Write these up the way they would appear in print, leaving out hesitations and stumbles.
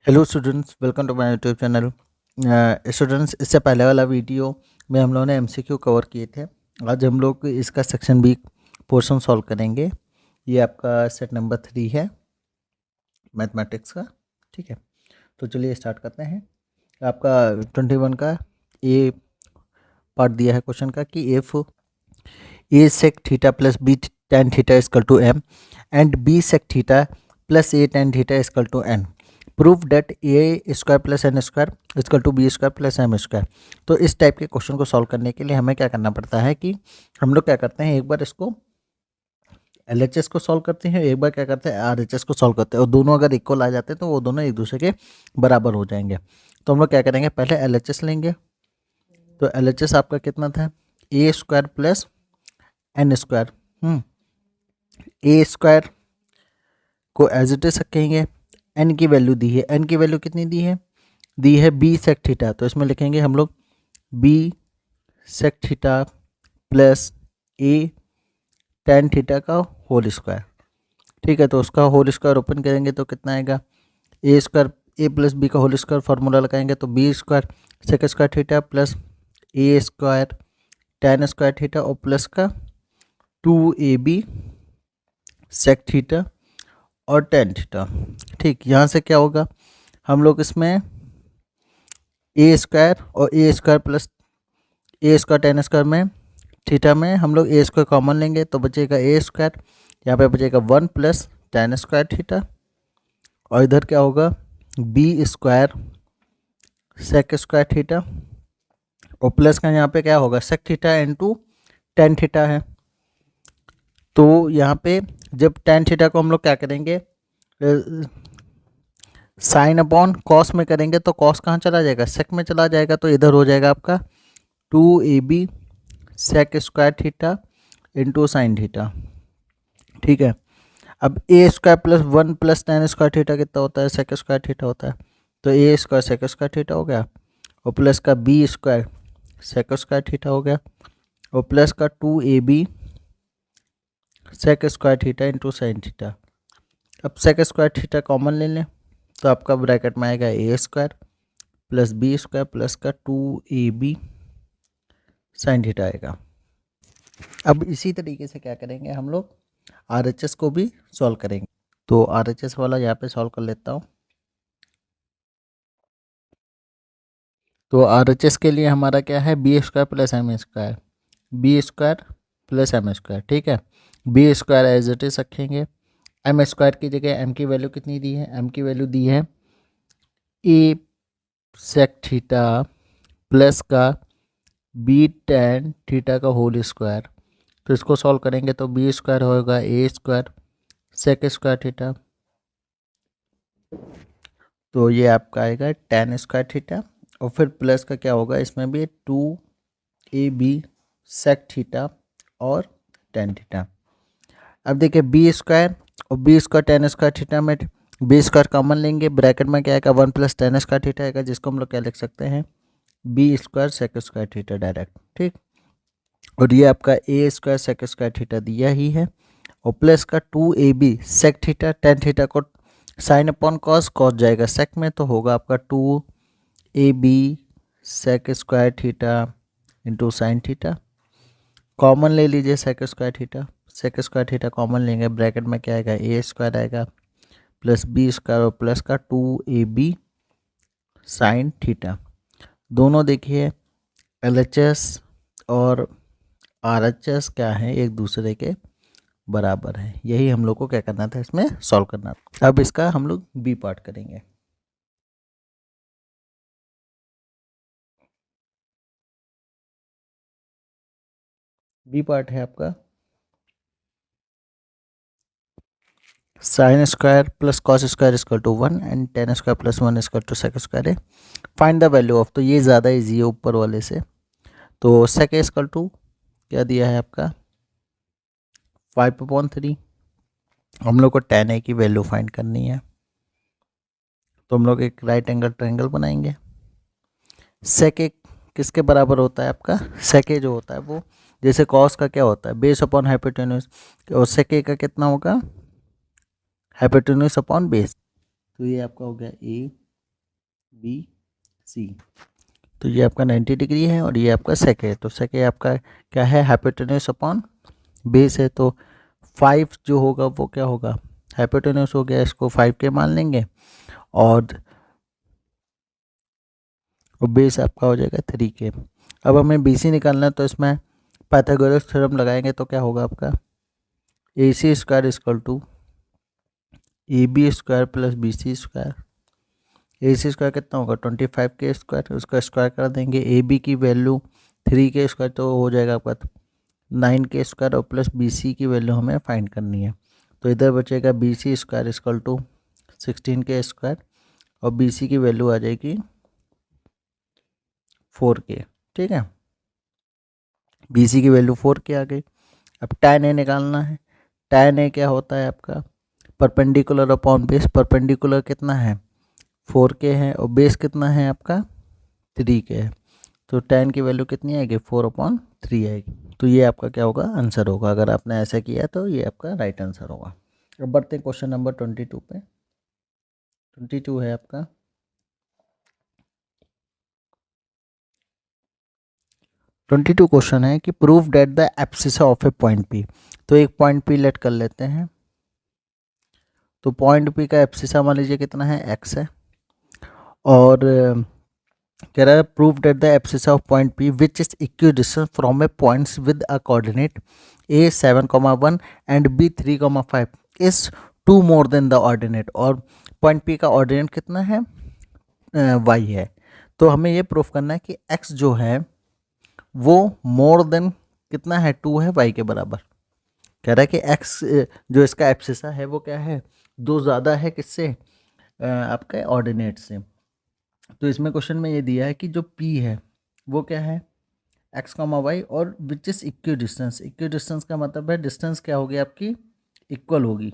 Hello students, welcome to my YouTube channel. Students, इससे पहले वाला वीडियो में हम लोगों ने एमसीक्यू कवर किए थे। आज हम लोग इसका सेक्शन बी पोर्शन सॉल्व करेंगे। ये आपका सेट नंबर 3 है मैथमेटिक्स का। ठीक है, तो चलिए स्टार्ट करते हैं। आपका 21 का ए पार्ट दिया है क्वेश्चन का कि if a sec theta plus b tan theta equal to m and b sec theta plus a tan theta equal to n, prove that a square plus n square equal to b square plus m square. तो इस type के question को solve करने के लिए हमें क्या करना पड़ता है कि हम लोग क्या करते हैं, एक बार इसको एलएचएस को सॉल्व करते हैं, एक बार क्या करते हैं आरएचएस को सॉल्व करते हैं, और दोनों अगर इक्वल आ जाते हैं तो वो दोनों एक दूसरे के बराबर हो जाएंगे। तो हम लोग क्या करेंगे, पहले एलएचएस लेंगे। तो एलएचएस आपका कितना था, ए स्क्वायर प्लस एन स्क्वायर। ए स्क्वायर को एज इट इज रखेंगे, एन की वैल्यू दी है, एन की वैल्यू कितनी दी है बी सेक थीटा। तो इसमें लिखेंगे हम लोग B sec theta plus a tan theta का होल स्क्वायर। ठीक है, तो उसका होल स्क्वायर ओपन करेंगे तो कितना आएगा, a square a plus b का होल स्क्वायर फार्मूला लगाएंगे तो b square sec square theta plus a square tan square theta और प्लस का 2ab सेक थीटा और टेन थीटा। ठीक, यहाँ से क्या होगा, हम लोग इसमें ए स्क्वायर और ए square plus a square tan square में थीटा में हम लोग ए स्क्वायर कॉमन लेंगे तो बचेगा ए स्क्वायर, यहाँ पे बचेगा 1 प्लस टेन स्क्वायर थीटा, और इधर क्या होगा b square sec square theta और प्लस का यहाँ पे क्या होगा sec theta into tan theta है। तो यहाँ पे जब टेन थीटा को हम लोग क्या करेंगे, साइन अपॉन कॉस में करेंगे तो कॉस कहाँ चला जाएगा, सेक में चला जाएगा, तो इधर हो जाएगा आपका 2ab sec square theta into sine theta. ठीक है, अब a square plus 1 plus tan square theta कितना होता है, सेक स्क्वायर थीटा होता है। तो a square sec square theta हो गया और प्लस का b square sec square theta हो गया और प्लस का 2ab sec square theta into sine theta. अब सेक स्क्वायर थीटा कॉमन ले लें तो आपका ब्रैकेट में आएगा a square plus b square plus का 2ab साइन थीटा आएगा। अब इसी तरीके से क्या करेंगे, हम लोग आरएचएस को भी सॉल्व करेंगे। तो आरएचएस वाला यहाँ पे सॉल्व कर लेता हूँ। तो आरएचएस के लिए हमारा क्या है, b square plus m square, b square plus m square. ठीक है, b square as it is रखेंगे, एम स्क्वायर की जगह एम की वैल्यू कितनी दी है, एम की वैल्यू दी है ए सेक थीटा प्लस का बी टेन थीटा का होल स्क्वायर। तो इसको सॉल्व करेंगे तो बी स्क्वायर होगा ए स्क्वायर सेक स्क्वायर थीटा, तो ये आपका आएगा टेन स्क्वायर थीटा और फिर प्लस का क्या होगा, इसमें भी 2ab सेक थीटा और टेन थीटा। अब देखिए बी स्क्वायर और b square tan square theta में बी स्क्वायर कॉमन लेंगे, ब्रैकेट में क्या आएगा 1 प्लस टेन स्क्वायर थीटा आएगा, जिसको हम लोग क्या लिख सकते हैं b square sec square theta direct. ठीक, और ये आपका a square sec square theta दिया ही है और प्लस का 2ab sec theta tan theta को साइन अपॉन कॉस, कॉस जाएगा सेक में तो होगा आपका 2ab sec square theta into sine theta. Common ले लीजिए सेक स्क्वायर थीटा कॉमन लेंगे, ब्रैकेट में क्या आएगा ए स्क्वायर आएगा प्लस बी स्क्वायर और प्लस का 2ab साइन थीटा। दोनों देखिए एलएचएस और आरएचएस क्या है, एक दूसरे के बराबर है। यही हम लोग को क्या करना था, इसमें सॉल्व करना था। अब इसका हम लोग बी पार्ट करेंगे। बी पार्ट है आपका sine square plus cos square equal to 1 and tan square plus 1 equal to sec square है। फाइंड द वैल्यू ऑफ, तो ये ज़्यादा इजी है ऊपर वाले से। तो सेक इक्वल टू क्या दिया है आपका 5/3, हम लोग को टेन ए की वैल्यू फाइंड करनी है। तो हम लोग एक राइट एंगल ट्रायंगल बनाएंगे। सेक ए किसके बराबर होता है आपका, सेक ए जो होता है वो जैसे कॉस का क्या होता है बेस अपॉन हाइपोटेन्यूज, और सेक ए का कितना होगा हाइपोटेन्यूज अपॉन बेस। तो ये आपका हो गया ए बी सी। तो ये आपका 90 डिग्री है और ये आपका सेक है। तो सेक आपका क्या है, हाइपोटेन्यूस अपॉन बेस है। तो 5 जो होगा वो क्या होगा, हाइपोटेन्यूस हो गया, इसको 5 के मान लेंगे और बेस आपका हो जाएगा 3 के। अब हमें बी सी निकालना है तो इसमें पाइथागोरस थ्योरम लगाएंगे तो क्या होगा आपका, A C square equal to A B square plus B C square. A C square कितना होगा 25 के स्क्वायर, उसका स्क्वायर कर देंगे। ए बी की वैल्यू 3 के स्क्वायर तो हो जाएगा आपका 9 के स्क्वायर और प्लस बी सी की वैल्यू हमें फाइंड करनी है। तो इधर बचेगा B C square equal to 16 के स्क्वायर और बी सी की वैल्यू आ जाएगी 4 के। ठीक है, बी सी की वैल्यू 4 के आ गई। अब tan ए निकालना है। tan ए क्या होता है आपका, परपेंडिकुलर अपॉन बेस। परपेंडिकुलर कितना है 4 के है और बेस कितना है आपका 3 के है। तो tan की वैल्यू कितनी आएगी 4/3 आएगी। तो ये आपका क्या होगा, आंसर होगा। अगर आपने ऐसा किया तो ये आपका राइट आंसर होगा। अब बढ़ते हैं क्वेश्चन नंबर 22 पे। 22 है आपका, क्वेश्चन है कि prove that the abscissa of A point P. तो एक पॉइंट पी लेट कर लेते हैं। तो पॉइंट पी का एब्सिसा मान लीजिए कितना है, एक्स है। और कह रहा है prove that the abscissa of point P which is equidistant from A points with a coordinate A 7,1 and B 3,5 is 2 more than the ordinate. और पॉइंट पी का ऑर्डिनेट कितना है, वाई है। तो हमें ये प्रूफ करना है कि एक्स जो है वो मोर देन कितना है, 2 है वाई के बराबर। कह रहा है कि एक्स जो इसका एब्सिसा है वो क्या है, 2 ज़्यादा है किससे, आपके ऑर्डिनेट से। तो इसमें क्वेश्चन में ये दिया है कि जो p है वो क्या है, x कॉमा वाई और विच is equi distance. Equi distance का मतलब है डिस्टेंस क्या होगी आपकी, इक्वल होगी।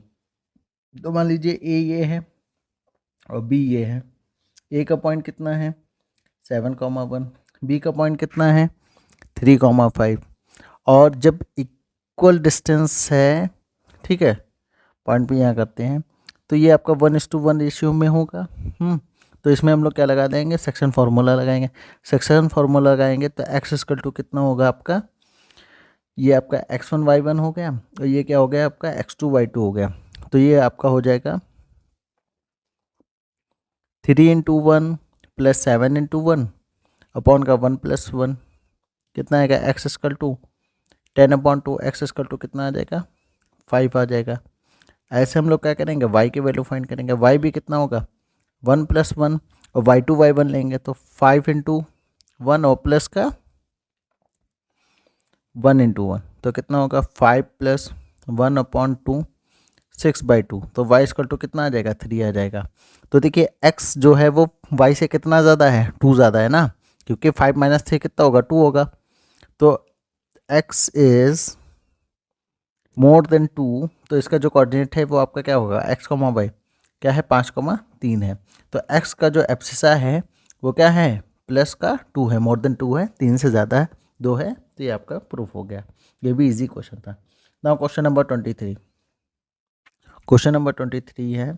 तो मान लीजिए a ये है और b ये है। a का पॉइंट कितना है 7,1, b का पॉइंट कितना है 3,5। और जब इक्वल डिस्टेंस है, ठीक है, पॉइंट पे यहाँ करते हैं, तो ये आपका 1:1 रेशियो में होगा। तो इसमें हम लोग क्या लगा देंगे, सेक्शन फार्मूला लगाएंगे। सेक्शन फार्मूला लगाएंगे तो एक्स इक्वल टू कितना होगा आपका, ये आपका x1y1 हो गया और ये क्या हो गया आपका x2y2 हो गया। तो ये आपका हो जाएगा 3 × 1 + 7 × 1 अपॉन का 1 + 1 कितना आएगा, x equal to 10/2, x equal to कितना आ जाएगा 5 आ जाएगा। ऐसे हम लोग क्या करेंगे, y की वैल्यू फाइंड करेंगे। y भी कितना होगा 1 + 1 और y2y1 लेंगे तो 5 × 1 और प्लस का 1 × 1 तो कितना होगा 5 + 1/2 6/2। तो y इक्वल टू कितना आ जाएगा 3 आ जाएगा। तो देखिए x जो है वो y से कितना ज़्यादा है, 2 ज़्यादा है ना, क्योंकि 5 - 3 कितना होगा 2 होगा। तो x इज़ मोर देन 2। तो इसका जो कोऑर्डिनेट है वो आपका क्या होगा, x, y क्या है 5,3 है। तो x का जो एब्सिसा है वो क्या है प्लस का 2 है, मोर देन 2 है, 3 से ज़्यादा है 2 है। तो ये आपका प्रूफ हो गया। ये भी इजी क्वेश्चन था। Now question number 23। Question number 23 है,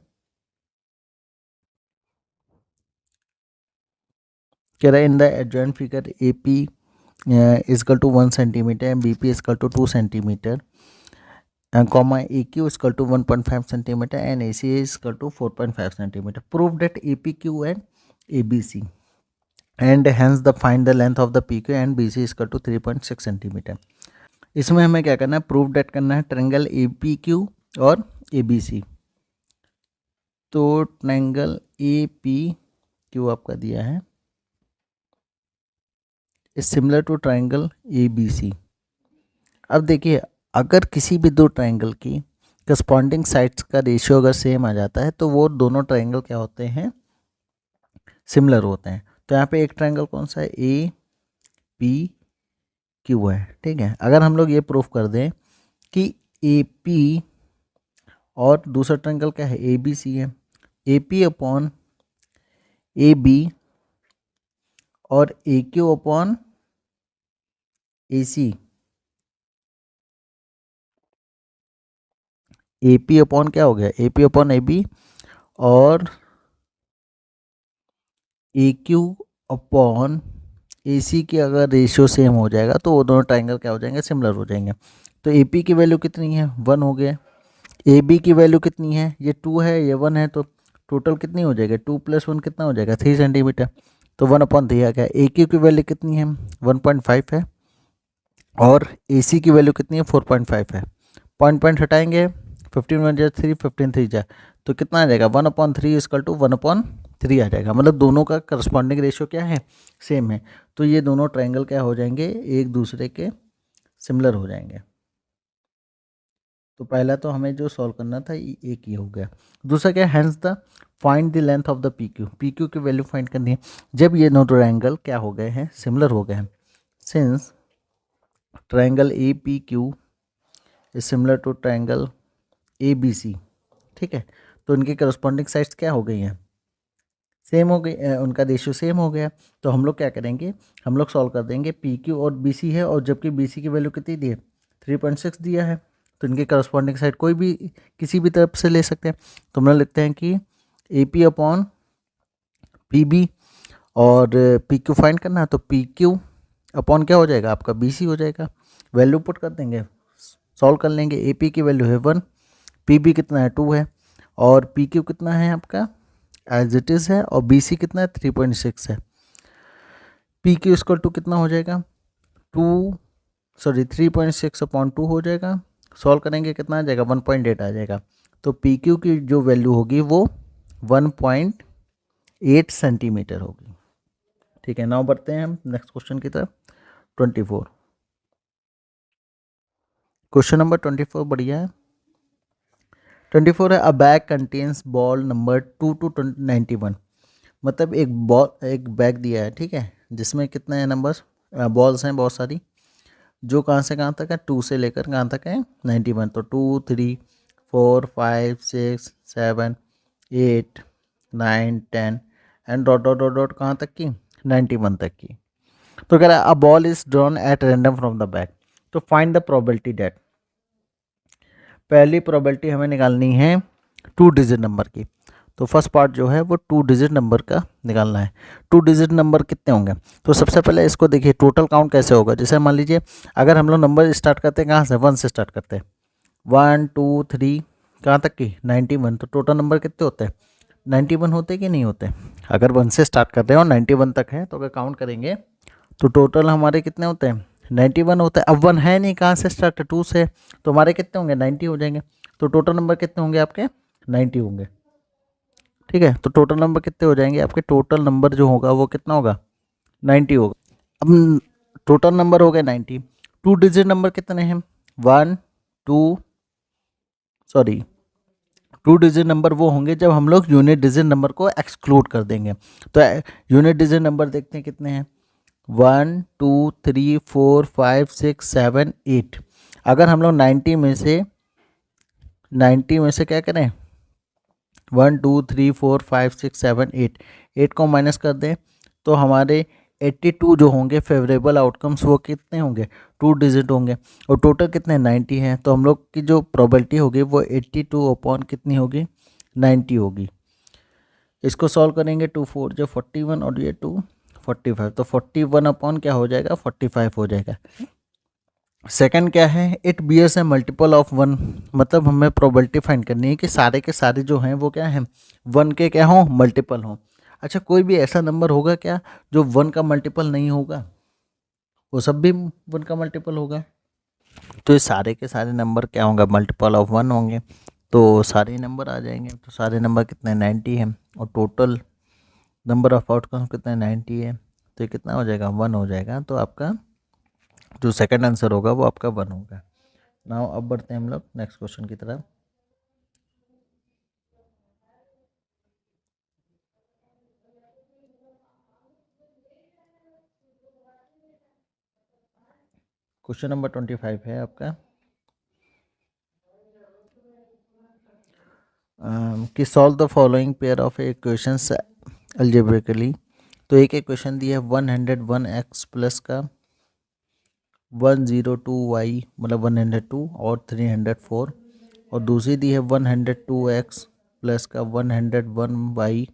कह रहा है in the adjoint figure A P equal to 1 centimetre and B P equal to 2 centimetre comma AQ is equal to 1.5 centimeter and AC is equal to 4.5 centimeter. Prove that APQ and ABC and hence the find the length of the PQ and BC is equal to 3.6 centimeter. इसमें हमें क्या करना है, prove that करना है triangle APQ और ABC। तो triangle APQ आपका दिया है is similar to triangle ABC। अब देखिए अगर किसी भी दो ट्रायंगल की करस्पॉन्डिंग साइड्स का रेशियो अगर सेम आ जाता है तो वो दोनों ट्रायंगल क्या होते हैं, सिमिलर होते हैं। तो यहाँ पे एक ट्रायंगल कौन सा है, ए पी क्यू है। ठीक है, अगर हम लोग ये प्रूफ कर दें कि ए पी और दूसरा ट्रायंगल क्या है ए बी सी है, A P upon A B और A Q upon A C, A P upon क्या हो गया A P upon A B और ए क्यू अपॉन ए सी की अगर रेशियो सेम हो जाएगा तो वो दोनों ट्राइंगल क्या हो जाएंगे, सिमिलर हो जाएंगे। तो ए पी की वैल्यू कितनी है, 1 हो गया। ए बी की वैल्यू कितनी है, ये 2 है ये 1 है, तो टोटल कितनी हो जाएगी, 2 + 1 कितना हो जाएगा, 3 सेंटीमीटर। तो 1/3 आ गया। ए क्यू की वैल्यू कितनी है, 1.5 है, और ए सी की वैल्यू कितनी है, 4.5 है। पॉइंट पॉइंट हटाएंगे, 15 1 जा 3, 15 3 जा, तो कितना आ जाएगा, 1/3 = 1/3 आ जाएगा। मतलब दोनों का करस्पॉन्डिंग रेशियो क्या है, सेम है। तो ये दोनों ट्रायंगल क्या हो जाएंगे, एक दूसरे के सिमिलर हो जाएंगे। तो पहला तो हमें जो सॉल्व करना था एक ही हो गया। दूसरा क्या है, hence the find the length of the P Q. P Q की वैल्यू फाइंड करनी है जब ये दोनों ट्रायंगल क्या हो गए हैं, सिमिलर हो गए हैं। Since triangle A P Q is similar to triangle A B C, ठीक है, तो इनकी करस्पॉन्डिंग साइड्स क्या हो गई हैं, सेम हो गई, उनका रेशियो सेम हो गया। तो हम लोग क्या करेंगे, हम लोग सॉल्व कर देंगे। पी क्यू और बी सी है, और जबकि बी सी की वैल्यू कितनी दी है, 3.6 दिया है, तो इनके करस्पॉन्डिंग साइड कोई भी किसी भी तरफ से ले सकते हैं। तो हम लोग लिखते हैं कि A P upon P B, और पी क्यू फाइंड करना है तो पी क्यू अपॉन क्या हो जाएगा आपका, बी सी हो जाएगा। वैल्यू पुट कर देंगे, सॉल्व कर लेंगे। ए पी की वैल्यू है 1, पी बी कितना है 2 है, और पी क्यू कितना है आपका एज इट इज़ है, और बी सी कितना है 3.6 है। पी क्यू इक्वल टू कितना हो जाएगा, 3.6/2 हो जाएगा। सॉल्व करेंगे कितना आ जाएगा, 1.8 आ जाएगा। तो पी क्यू की जो वैल्यू होगी वो 1.8 सेंटीमीटर होगी। ठीक है, नाउ बढ़ते हैं हम नेक्स्ट क्वेश्चन की तरफ। 24 क्वेश्चन नंबर 24 बढ़िया है। 24 है, अ bag contains ball number 2 to 91। मतलब एक बैग दिया है, ठीक है, जिसमें कितने हैं नंबर्स, बॉल्स हैं बहुत सारी, जो कहाँ से कहाँ तक है, 2 से लेकर कहाँ तक है, 91। तो 2 3 4 5 6 7 8 9 10 and dot dot dot dot कहाँ तक की, 91 तक की। तो कह रहा है a ball is drawn at random from the bag, तो फाइंड द प्रोबेबिलिटी डेट। पहली प्रोबेबिलिटी हमें निकालनी है 2 डिजिट नंबर की। तो फर्स्ट पार्ट जो है वो 2 डिजिट नंबर का निकालना है। 2 डिजिट नंबर कितने होंगे, तो सबसे पहले इसको देखिए टोटल काउंट कैसे होगा। जैसे मान लीजिए अगर हम लोग नंबर स्टार्ट करते हैं कहाँ से, 1 से स्टार्ट करते हैं, 1 2 3 कहाँ तक की 91। तो टोटल नंबर कितने होते हैं, 91 होते कि नहीं होते। अगर 1 से स्टार्ट करते हैं और 91 तक है, तो अगर काउंट करेंगे तो टोटल हमारे कितने होते हैं, 91 होता है। अब 1 है नहीं, कहाँ से स्टार्ट है, 2 से, तो हमारे कितने होंगे, 90 हो जाएंगे। तो टोटल नंबर कितने होंगे आपके, 90 होंगे। ठीक है, तो टोटल नंबर कितने हो जाएंगे आपके, टोटल नंबर जो होगा वो कितना होगा, 90 होगा। अब टोटल नंबर हो गए 90। 2 डिजिट नंबर कितने हैं, 1 2 सॉरी 2 डिजिट नंबर वो होंगे जब हम लोग यूनिट डिजिट नंबर को एक्सक्लूड कर देंगे। तो यूनिट डिजिट नंबर देखते हैं कितने हैं, 1 2 3 4 5 6 7 8। अगर हम लोग 90 में से क्या करें, 1 2 3 4 5 6 7 8, 8 को माइनस कर दें, तो हमारे 82 जो होंगे फेवरेबल आउटकम्स वो कितने होंगे, 2 डिजिट होंगे। और टोटल कितने 90 हैं, तो हम लोग की जो प्रोबेबिलिटी होगी वो 82 अपॉन कितनी होगी, 90 होगी। इसको सॉल्व करेंगे, 2 4 जो 41 और ये 2 45, तो 41 अपॉन क्या हो जाएगा, 45 हो जाएगा। सेकंड क्या है, it bears a multiple of 1। मतलब हमें प्रोबेबिलिटी फाइंड करनी है कि सारे के सारे जो हैं वो क्या हैं, 1 के क्या हों, मल्टीपल हों। अच्छा, कोई भी ऐसा नंबर होगा क्या जो 1 का मल्टीपल नहीं होगा, वो सब भी 1 का मल्टीपल होगा। तो ये सारे के सारे नंबर क्या होंगे, मल्टीपल ऑफ 1 होंगे, तो सारे नंबर आ जाएंगे। तो सारे नंबर कितने 90 हैं, और टोटल नंबर ऑफ आउटकम्स कितने 90 है, तो ये कितना हो जाएगा, 1 हो जाएगा। तो आपका जो सेकंड आंसर होगा वो आपका 1 होगा। नाउ अब बढ़ते हैं हम लोग नेक्स्ट क्वेश्चन की तरफ। क्वेश्चन नंबर 25 है आपका, कि solve the following pair of equations algebraically. तो एक इक्वेशन दी है 101x प्लस का 102y मतलब 102 और 304, और दूसरी दी है 102x प्लस का 101y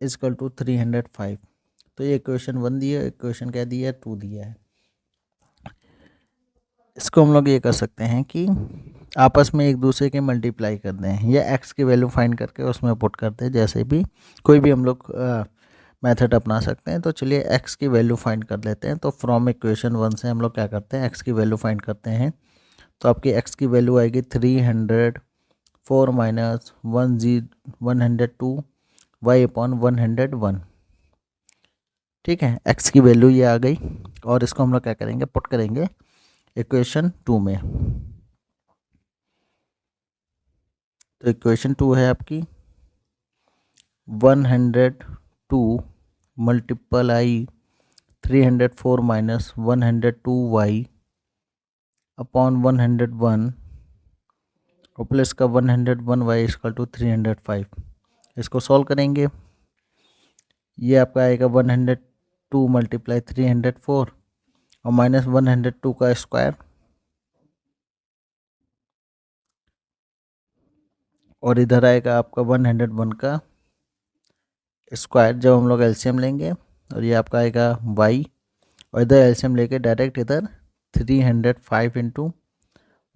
इजकल टू 305। तो ये इक्वेशन 1 दिया है, इक्वेशन क्या दिया है 2 दिया है। इसको हम लोग ये कर सकते हैं कि आपस में एक दूसरे के मल्टीप्लाई कर दें या एक्स की वैल्यू फाइंड करके उसमें पुट करते हैं, जैसे भी कोई भी हम लोग मेथड अपना सकते हैं। तो चलिए एक्स की वैल्यू फाइंड कर लेते हैं। तो फ्रॉम इक्वेशन 1 से हम लोग क्या करते हैं, एक्स की वैल्यू फाइंड करते हैं। तो आपकी एक्स की वैल्यू आएगी 304 माइनस 102 वाई अपॉन 101। ठीक है, एक्स की वैल्यू ये आ गई और इसको हम लोग क्या करेंगे, पुट करेंगे इक्वेशन 2 में। तो इक्वेशन 2 है आपकी 102 मल्टीप्लाई 304 माइनस 102 वाई अपॉन 101 और प्लस का 101 वाई इक्वल टू 305। इसको सॉल्व करेंगे, ये आपका आएगा 102 मल्टीप्लाई 304 और माइनस 102 का स्क्वायर और इधर आएगा आपका 101 का स्क्वायर। जब हम लोग एलसीएम लेंगे और ये आपका आएगा y और इधर एलसीएम लेके डायरेक्ट इधर 305 इंटू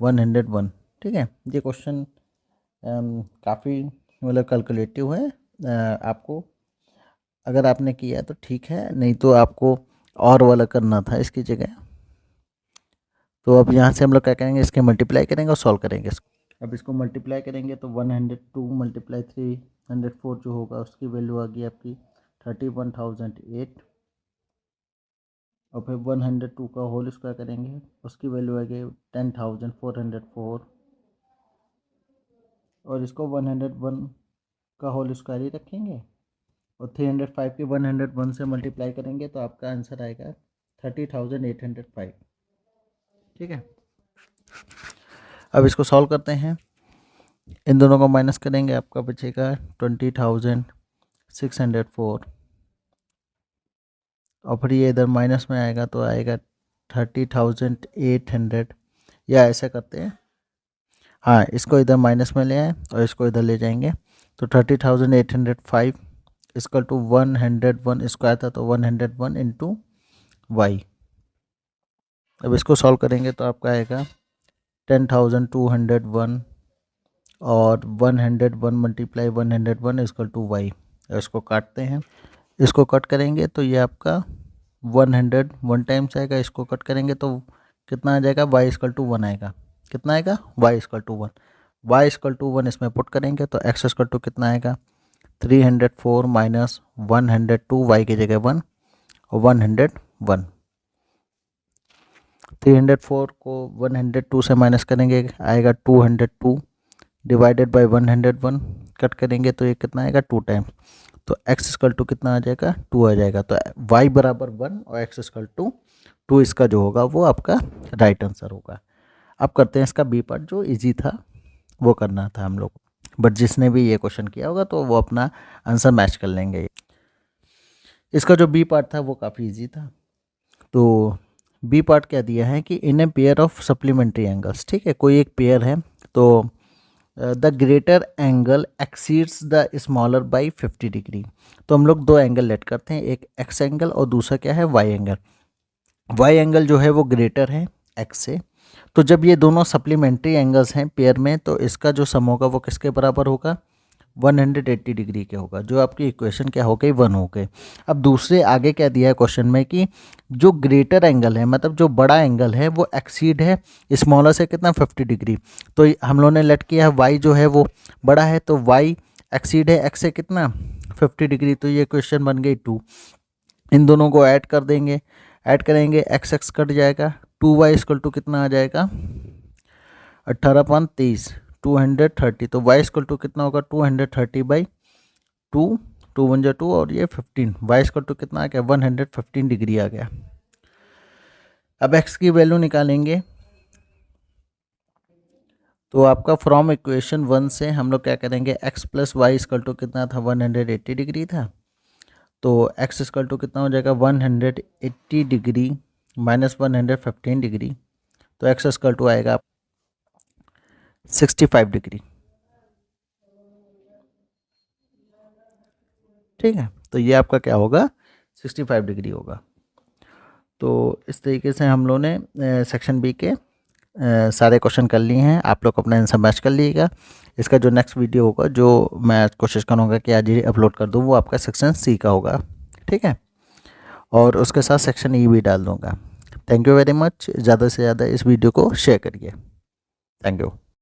101। ठीक है, ये क्वेश्चन काफ़ी मतलब कैलकुलेटिव है। आपको अगर आपने किया तो ठीक है, नहीं तो आपको और वाला करना था इसकी जगह। तो अब यहाँ से हम लोग क्या करेंगे, इसके मल्टीप्लाई करेंगे और सॉल्व करेंगे इसको। अब इसको मल्टीप्लाई करेंगे तो 102 मल्टीप्लाई 304 जो होगा उसकी वैल्यू आ गई आपकी 31,008 और फिर 102 का होल स्क्वायर करेंगे, उसकी वैल्यू आ गई 10,404 और इसको 101 का होल स्क्वायर ही रखेंगे और 305 के 101 से मल्टीप्लाई करेंगे तो आपका आंसर आएगा 30,805। ठीक है, अब इसको सॉल्व करते हैं। इन दोनों को माइनस करेंगे, आपका बचेगा 20,604 और फिर ये इधर माइनस में आएगा तो आएगा 30,800। या ऐसा करते हैं, हाँ इसको इधर माइनस में ले आए और इसको इधर ले जाएंगे तो 30,805 इसकल टू 101 स्क्वायर था तो 101 इंटू वाई। अब इसको सॉल्व करेंगे तो आपका आएगा 10,201 और 101 मल्टीप्लाई 101 इसकल टू वाई। इसको काटते हैं, इसको कट करेंगे तो ये आपका 100 वन टाइम्स आएगा, इसको कट करेंगे तो कितना आ जाएगा, वाई इसकल टू 1 आएगा। कितना आएगा, y is equal to 1। Y is equal to 1 इसमें पुट करेंगे तो एक्स इसकल टू कितना आएगा 304 माइनस 102 वाई की जगह 1 और 101। 304 को 102 से माइनस करेंगे आएगा 202 डिवाइडेड बाय 101 कट करेंगे तो ये कितना आएगा 2 टाइम्स। तो x इक्वल टू कितना आ जाएगा 2 आ जाएगा। तो y बराबर 1 और x इक्वल टू 2 इसका जो होगा वो आपका राइट आंसर होगा। अब करते हैं इसका बी पार्ट, जो इजी था वो करना था हम लोग, बट जिसने भी ये क्वेश्चन किया होगा तो वो अपना आंसर मैच कर लेंगे। इसका जो बी पार्ट था वो काफ़ी इजी था। तो बी पार्ट क्या दिया है कि in a pair of supplementary angles, ठीक है, कोई एक पेयर है तो the greater angle exceeds the smaller by 50 degree. तो हम लोग दो एंगल लेट करते हैं, एक एक्स एंगल और दूसरा क्या है वाई एंगल। वाई एंगल जो है वो ग्रेटर है एक्स से। तो जब ये दोनों सप्लीमेंट्री एंगल्स हैं पेयर में तो इसका जो सम होगा वो किसके बराबर होगा, 180 डिग्री के होगा। जो आपकी इक्वेशन क्या हो गई 1 हो गई। अब दूसरे आगे क्या दिया है क्वेश्चन में कि जो ग्रेटर एंगल है मतलब जो बड़ा एंगल है वो एक्सीड है स्मॉलर से कितना 50 डिग्री। तो हम लोगों ने लेट किया है वाई जो है वो बड़ा है तो वाई एक्सीड है एक्स से कितना 50 डिग्री। तो ये क्वेश्चन बन गई 2। इन दोनों को ऐड कर देंगे, ऐड करेंगे एक्स एक्स कट जाएगा, 2y इक्वल टू कितना आ जाएगा 18/23 230। तो y इक्वल टू कितना होगा 230/2, 2 1 2 और ये 15, y इक्वल टू कितना आ गया 115 डिग्री आ गया। अब x की वैल्यू निकालेंगे तो आपका फ्रॉम इक्वेशन 1 से हम लोग क्या करेंगे x plus y equal to कितना था 180 डिग्री था। तो x इक्वल टू कितना हो जाएगा 180 डिग्री माइनस 115 डिग्री। तो x इक्वल टू आएगा 65 डिग्री। ठीक है, तो ये आपका क्या होगा, 65 डिग्री होगा। तो इस तरीके से हम लोगों ने सेक्शन बी के सारे क्वेश्चन कर लिए हैं। आप लोग अपना आंसर मैच कर लीजिएगा। इसका जो नेक्स्ट वीडियो होगा, जो मैं कोशिश करूँगा कि आज ही अपलोड कर दूँ, वो आपका सेक्शन सी का होगा। ठीक है, और उसके साथ सेक्शन ई भी डाल दूँगा। Thank you very much. ज़्यादा से ज़्यादा इस वीडियो को शेयर करिए। Thank you.